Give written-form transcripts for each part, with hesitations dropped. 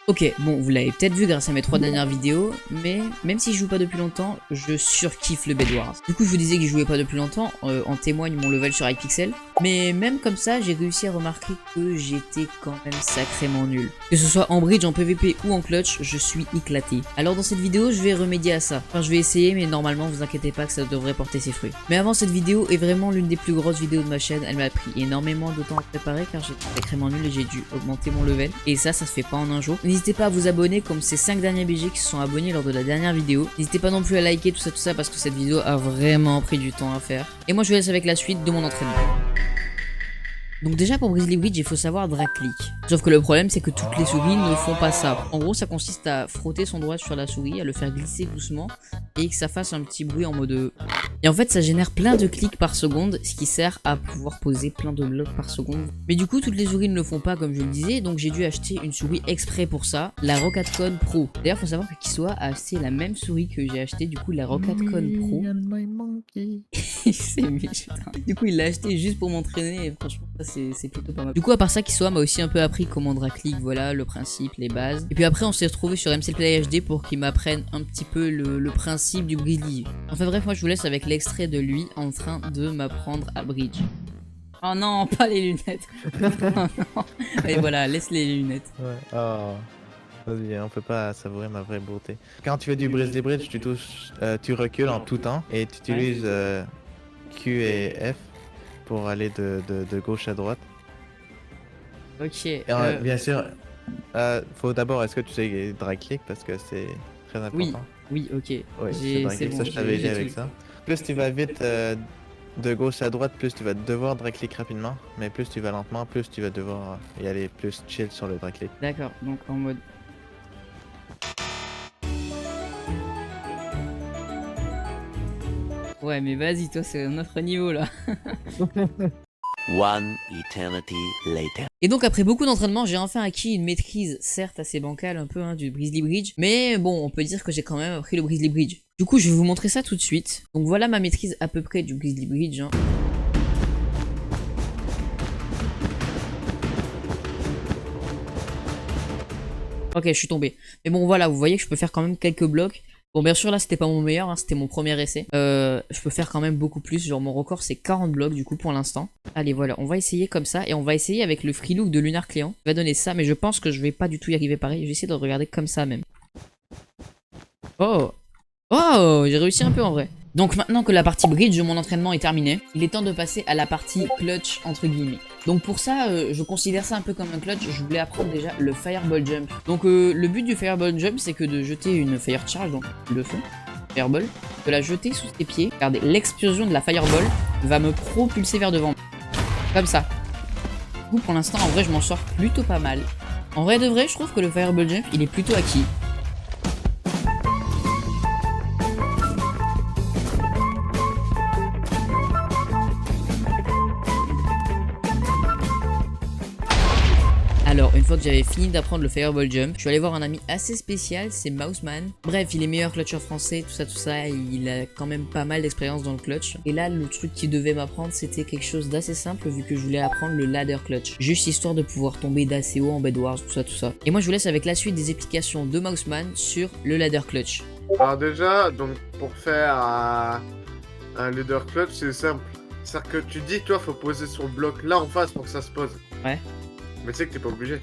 Ok, bon, vous l'avez peut-être vu grâce à mes 3 dernières vidéos, mais même si je joue pas depuis longtemps, je surkiffe le Bed Wars. Du coup, je vous disais que je jouais pas depuis longtemps, en témoigne mon level sur Hypixel, mais même comme ça, j'ai réussi à remarquer que j'étais quand même sacrément nul. Que ce soit en bridge, en PVP ou en clutch, je suis éclaté. Alors dans cette vidéo, je vais remédier à ça. Enfin, je vais essayer, mais normalement, vous inquiétez pas que ça devrait porter ses fruits. Mais avant, cette vidéo est vraiment l'une des plus grosses vidéos de ma chaîne, elle m'a pris énormément de temps à préparer car j'étais sacrément nul et j'ai dû augmenter mon level. Et ça se fait pas en un jour. N'hésitez pas à vous abonner comme ces 5 derniers BG qui se sont abonnés lors de la dernière vidéo. N'hésitez pas non plus à liker tout ça parce que cette vidéo a vraiment pris du temps à faire. Et moi je vous laisse avec la suite de mon entraînement. Donc déjà pour Grizzly Bridge il faut savoir drag click. Sauf que le problème c'est que toutes les souris ne font pas ça. En gros ça consiste à frotter son doigt sur la souris, à le faire glisser doucement et que ça fasse un petit bruit en mode... Et en fait ça génère plein de clics par seconde, ce qui sert à pouvoir poser plein de blocs par seconde. Mais du coup toutes les souris ne le font pas comme je le disais, donc j'ai dû acheter une souris exprès pour ça, la Rockatcon Pro. D'ailleurs faut savoir que Kiswa a acheté la même souris que j'ai acheté, du coup la Rockatcon Pro. C'est méchant. Du coup il l'a acheté juste pour m'entraîner et franchement c'est plutôt pas mal. Du coup à part ça Kiswa m'a aussi un peu appris comment drag click, voilà le principe, les bases. Et puis après on s'est retrouvé sur MCL Play HD pour qu'il m'apprenne un petit peu le principe du Grizzly. Enfin bref moi je vous laisse avec l'extrait de lui en train de m'apprendre à bridge. Oh non, pas les lunettes. Oh non. Et voilà, laisse les lunettes. Ouais. Oh. Vas-y, on peut pas savourer ma vraie beauté. Quand tu fais du Grizzly Bridge, tu touches, tu recules en tout temps et tu utilises Q et F pour aller de gauche à droite. Ok. Et, bien sûr, faut d'abord, est-ce que tu sais drag click parce que c'est très important. Oui, ok. Oui, c'est bon, ça je t'avais aidé avec ça. Plus tu vas vite de gauche à droite, plus tu vas devoir drag click rapidement, mais plus tu vas lentement, plus tu vas devoir y aller plus chill sur le drag click. D'accord, donc en mode... Ouais mais vas-y toi c'est un autre niveau là. One eternity later. Et donc après beaucoup d'entraînement j'ai enfin acquis une maîtrise certes assez bancale un peu du Grizzly Bridge. Mais bon on peut dire que j'ai quand même appris le Grizzly Bridge. Du coup je vais vous montrer ça tout de suite. Donc voilà ma maîtrise à peu près du Grizzly Bridge hein. Ok je suis tombé. Mais bon voilà vous voyez que je peux faire quand même quelques blocs. Bon bien sûr là c'était pas mon meilleur, hein, c'était mon premier essai. Je peux faire quand même beaucoup plus, genre mon record c'est 40 blocs du coup pour l'instant. Allez voilà, on va essayer comme ça et on va essayer avec le free look de Lunar Client. Il va donner ça mais je pense que je vais pas du tout y arriver pareil, je vais essayer de regarder comme ça même. Oh. Oh, j'ai réussi un peu en vrai. Donc maintenant que la partie bridge de mon entraînement est terminée, il est temps de passer à la partie clutch entre guillemets. Donc pour ça, je considère ça un peu comme un clutch, je voulais apprendre déjà le Fireball Jump. Donc le but du Fireball Jump c'est que de jeter une Fire Charge, donc le fond, Fireball, de la jeter sous tes pieds. Regardez, l'explosion de la Fireball va me propulser vers devant. Comme ça. Du coup pour l'instant en vrai je m'en sors plutôt pas mal. En vrai de vrai je trouve que le Fireball Jump il est plutôt acquis. Alors, une fois que j'avais fini d'apprendre le Fireball Jump, je suis allé voir un ami assez spécial, c'est Mouseman. Bref, il est meilleur clutcher français, tout ça, il a quand même pas mal d'expérience dans le clutch. Et là, le truc qu'il devait m'apprendre, c'était quelque chose d'assez simple, vu que je voulais apprendre le ladder clutch. Juste histoire de pouvoir tomber d'assez haut en Bed Wars, tout ça. Et moi, je vous laisse avec la suite des explications de Mouseman sur le ladder clutch. Alors déjà, donc pour faire un ladder clutch, c'est simple. C'est-à-dire que tu dis, toi, faut poser sur le bloc là en face pour que ça se pose. Ouais. Mais tu sais que t'es pas obligé.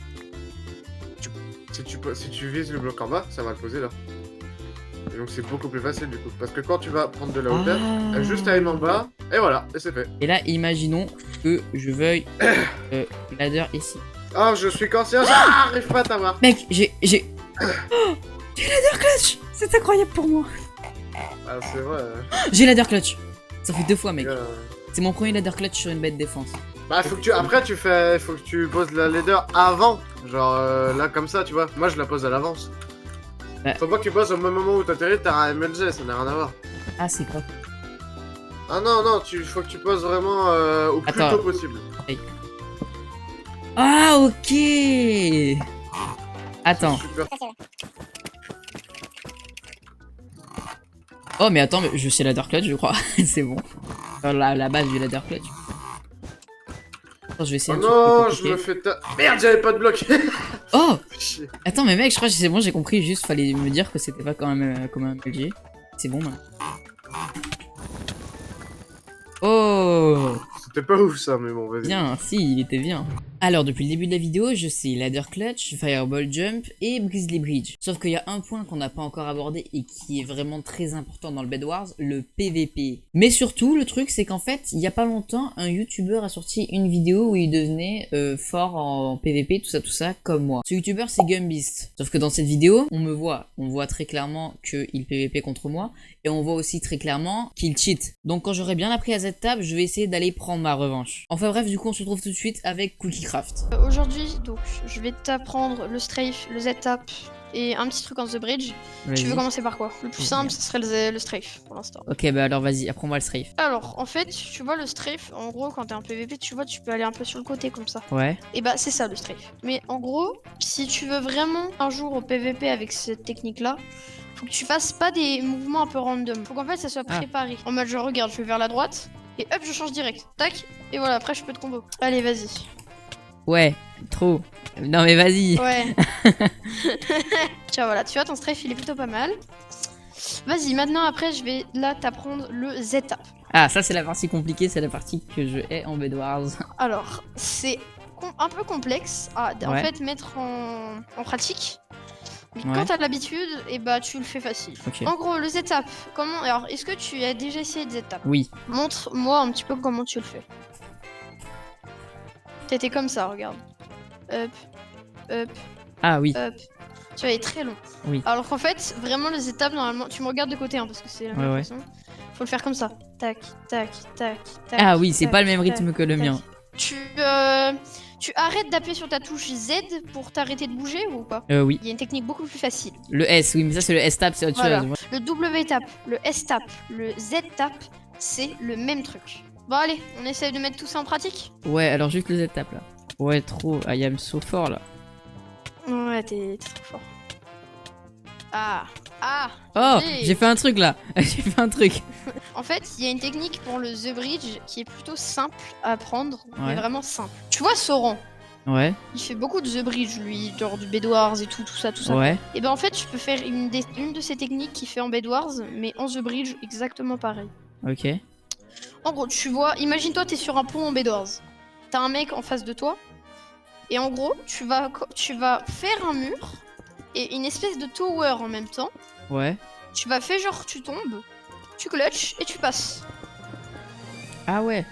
Si tu vises le bloc en bas, ça va le poser là. Et donc c'est beaucoup plus facile du coup. Parce que quand tu vas prendre de la hauteur, juste à une en bas, et voilà, et c'est fait. Et là, imaginons que je veuille ladder ici. Oh, je suis conscient, j'arrive pas à t'avoir. Mec, j'ai... Oh, j'ai ladder clutch. C'est incroyable pour moi. Ah, c'est vrai. J'ai ladder clutch. Ça fait 2 fois, mec. Euh... C'est mon premier ladder clutch sur une bête défense. Bah faut que tu... Après faut que tu poses la ladder avant. Genre là comme ça tu vois. Moi je la pose à l'avance. Ouais. Faut pas que tu poses au même moment où t'atterris, t'as un MLG, ça n'a rien à voir. Ah c'est quoi? Ah non, faut que tu poses vraiment au plus tôt possible. Okay. Ah ok. Attends. Super. Oh mais attends, je sais ladder clutch je crois. C'est bon. La base du ladder clutch. Attends, je vais essayer Oh non, je me fais ta... Merde, j'avais pas de bloc. Oh. Attends, mais mec, je crois que c'est bon, j'ai compris. Juste, fallait me dire que c'était pas quand même comme un LG. C'est bon, maintenant. Oh, C'était pas ouf ça, mais bon, vas-y. bien, si, il était bien. Alors, depuis le début de la vidéo, je sais Ladder Clutch, Fireball Jump et Grizzly Bridge. Sauf qu'il y a un point qu'on n'a pas encore abordé et qui est vraiment très important dans le Bed Wars, le PVP. Mais surtout, le truc, c'est qu'en fait, il y a pas longtemps, un YouTuber a sorti une vidéo où il devenait fort en PVP, tout ça, comme moi. Ce YouTuber, c'est Gumbeast. Sauf que dans cette vidéo, on voit très clairement qu'il PVP contre moi, et on voit aussi très clairement qu'il cheat. Donc quand j'aurai bien appris à cette table, je vais essayer d'aller prendre ma revanche. Enfin bref, du coup, on se retrouve tout de suite avec CookieCraft. Aujourd'hui, donc, je vais t'apprendre le strafe, le Z-tap et un petit truc en The Bridge. Tu veux commencer par quoi? Le plus simple, ce serait le strafe pour l'instant. Ok, bah alors vas-y, apprends-moi le strafe. Alors, en fait, tu vois le strafe, en gros, quand t'es en PVP, tu vois, tu peux aller un peu sur le côté comme ça. Ouais. Et bah, c'est ça le strafe. Mais en gros, si tu veux vraiment un jour au PVP avec cette technique-là, faut que tu fasses pas des mouvements un peu random. Faut qu'en fait, ça soit préparé. En mode, genre, regarde, je vais vers la droite, et hop, je change direct. Tac, et voilà, après, je peux te combo. Allez, vas-y. Ouais, trop. Non mais vas-y. Ouais. Tiens, voilà, tu vois, ton strafe, il est plutôt pas mal. Vas-y, maintenant, après, je vais là t'apprendre le Z-tap. Ah, ça c'est la partie compliquée, c'est la partie que je hais en Bed Wars. Alors, c'est un peu complexe à en fait mettre en pratique. Mais quand t'as l'habitude, et bah tu le fais facile. Okay. En gros, le Z-tap, comment... Alors, est-ce que tu as déjà essayé de Z-tap? Oui. Montre-moi un petit peu comment tu le fais. T'étais comme ça, regarde. Up, up. Ah oui. Up. Tu vois, il est très long. Oui. Alors qu'en fait, vraiment, les étapes, normalement, tu me regardes de côté, hein, parce que c'est la même façon. Faut le faire comme ça. Tac, tac, tac, tac. Ah oui, c'est pas le même tac, rythme que le mien. Tu arrêtes d'appuyer sur ta touche Z pour t'arrêter de bouger ou pas? Oui. Il y a une technique beaucoup plus facile. Le S, oui, mais ça c'est le S-tap, c'est autre chose. Le W-tap, le S-tap, le Z-tap, c'est le même truc. Bon allez, on essaye de mettre tout ça en pratique? Ouais, alors juste le Z-tap là. Ouais, trop. I am so fort là. Ouais, t'es trop fort. Ah. Oh, j'ai fait un truc là. J'ai fait un truc. En fait, il y a une technique pour le The Bridge qui est plutôt simple à apprendre, mais vraiment simple. Tu vois Sauron? Ouais. Il fait beaucoup de The Bridge, lui, genre du Bed Wars et tout ça. Ouais. Et ben en fait, tu peux faire une de ces techniques qu'il fait en Bed Wars, mais en The Bridge exactement pareil. Ok. En gros, tu vois, imagine-toi, t'es sur un pont en Bed Wars. T'as un mec en face de toi, et en gros, tu vas faire un mur et une espèce de tower en même temps. Ouais. Tu vas faire genre tu tombes, tu clutches et tu passes. Ah ouais.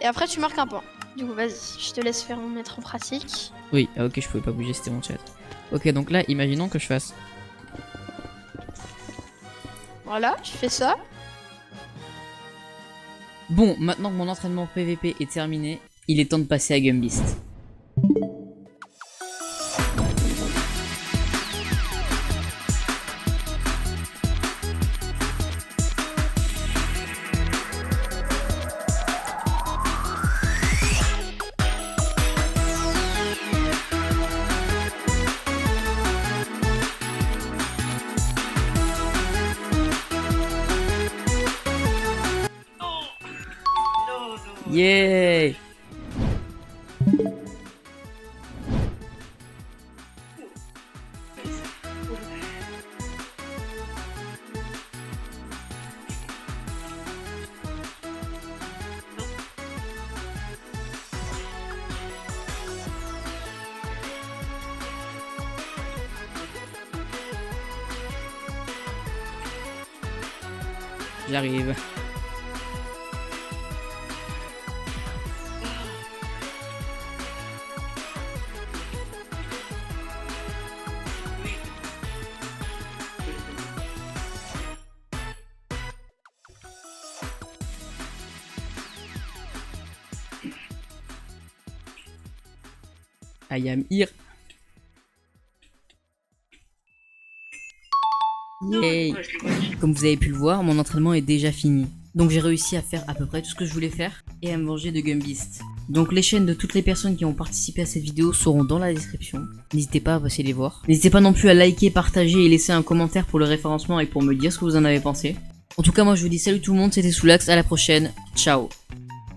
Et après tu marques un point. Du coup vas-y, je te laisse faire mettre en pratique. Oui, ok, je pouvais pas bouger, c'était mon chat. Ok, donc là, imaginons que je fasse. Voilà, tu fais ça. Bon, maintenant que mon entraînement PVP est terminé, il est temps de passer à Gumbeast. Yeah. J'arrive. I am here. Yay. Comme vous avez pu le voir, mon entraînement est déjà fini. Donc j'ai réussi à faire à peu près tout ce que je voulais faire et à me venger de Gumbeast. Donc les chaînes de toutes les personnes qui ont participé à cette vidéo seront dans la description. N'hésitez pas à passer les voir. N'hésitez pas non plus à liker, partager et laisser un commentaire pour le référencement et pour me dire ce que vous en avez pensé. En tout cas moi je vous dis salut tout le monde, c'était Soulax, à la prochaine, ciao.